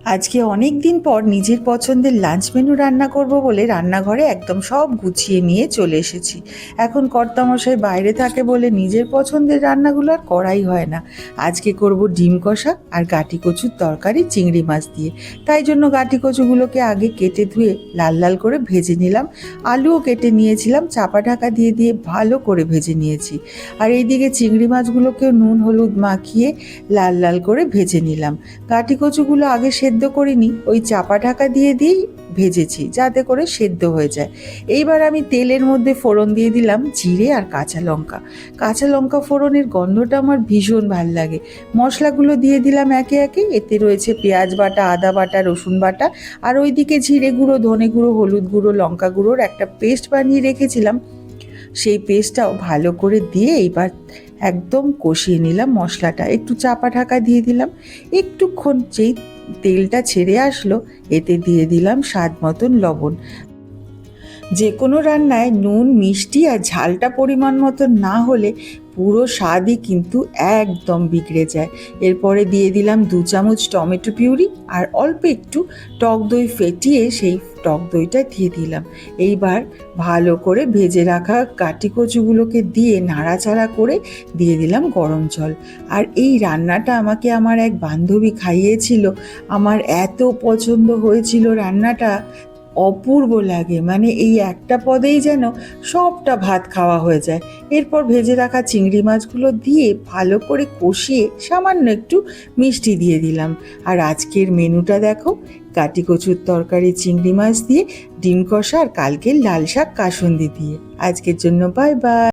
আজকে অনেক দিন পর নিজের পছন্দের লাঞ্চ মেনু রান্না করব বলে রান্নাঘরে একদম সব গুছিয়ে নিয়ে চলে এসেছি। এখন কর্তামশাই বাইরে থাকে বলে নিজের পছন্দের রান্নাগুলো আর করাই হয় না। আজকে করব ডিম কষা আর গাঁটি কচুর তরকারি চিংড়ি মাছ দিয়ে। তাই জন্য গাঁটি কচুগুলোকে আগে কেটে ধুয়ে লাল লাল করে ভেজে নিলাম। আলুও কেটে নিয়েছিলাম, চাপা ঢাকা দিয়ে দিয়ে ভালো করে ভেজে নিয়েছি। আর এইদিকে চিংড়ি মাছগুলোকেও নুন হলুদ মাখিয়ে লাল লাল করে ভেজে নিলাম। গাঁটি কচুগুলো আগে সেদ্ধ করিনি, ওই চাপা ঢাকা দিয়ে দিয়েই ভেজেছি যাতে করে সেদ্ধ হয়ে যায়। এইবার আমি তেলের মধ্যে ফোড়ন দিয়ে দিলাম জিরে আর কাঁচা লঙ্কা। কাঁচা লঙ্কা ফোড়নের গন্ধটা আমার ভীষণ ভাল লাগে। মশলাগুলো দিয়ে দিলাম একে একে। এতে রয়েছে পেঁয়াজ বাটা, আদা বাটা, রসুন বাটা, আর ওইদিকে জিরে গুঁড়ো, ধনে গুঁড়ো, হলুদ গুঁড়ো, লঙ্কা গুঁড়োর একটা পেস্ট বানিয়ে রেখেছিলাম। সেই পেস্টটাও ভালো করে দিয়ে এইবার একদম কষিয়ে নিলাম মশলাটা। একটু চাপা ঢাকা দিয়ে দিলাম। একটুক্ষণ যেই তেলটা ছেড়ে আসলো, এতে দিয়ে দিলাম স্বাদ মতন লবণ। যে কোনো রান্নায় নুন, মিষ্টি আর ঝালটা পরিমাণ মতো না হলে পুরো স্বাদই কিন্তু একদম বিগড়ে যায়। এরপরে দিয়ে দিলাম 2 চামচ টমেটো পিউরি আর অল্প একটু টক দই ফেটিয়ে সেই টক দইটা দিয়ে দিলাম। এইবার ভালো করে ভেজে রাখা গাঁটি কচুগুলোকে দিয়ে নাড়াচাড়া করে দিয়ে দিলাম গরম জল। আর এই রান্নাটা আমাকে আমার এক বান্ধবী খাইয়েছিল। আমার এত পছন্দ হয়েছিল রান্নাটা, অপূর্ব লাগে। মানে এই একটা পদেই যেন সবটা ভাত খাওয়া হয়ে যায়। এরপর ভেজে রাখা চিংড়ি মাছগুলো দিয়ে ভালো করে কষিয়ে সামান্য একটু মিষ্টি দিয়ে দিলাম। আর আজকের মেনুটা দেখো, গাঁটি কচুর তরকারি চিংড়ি মাছ দিয়ে, ডিম কষা আর কালকের লাল শাক কাসুন্দি দিয়ে। আজকের জন্য বাই বাই।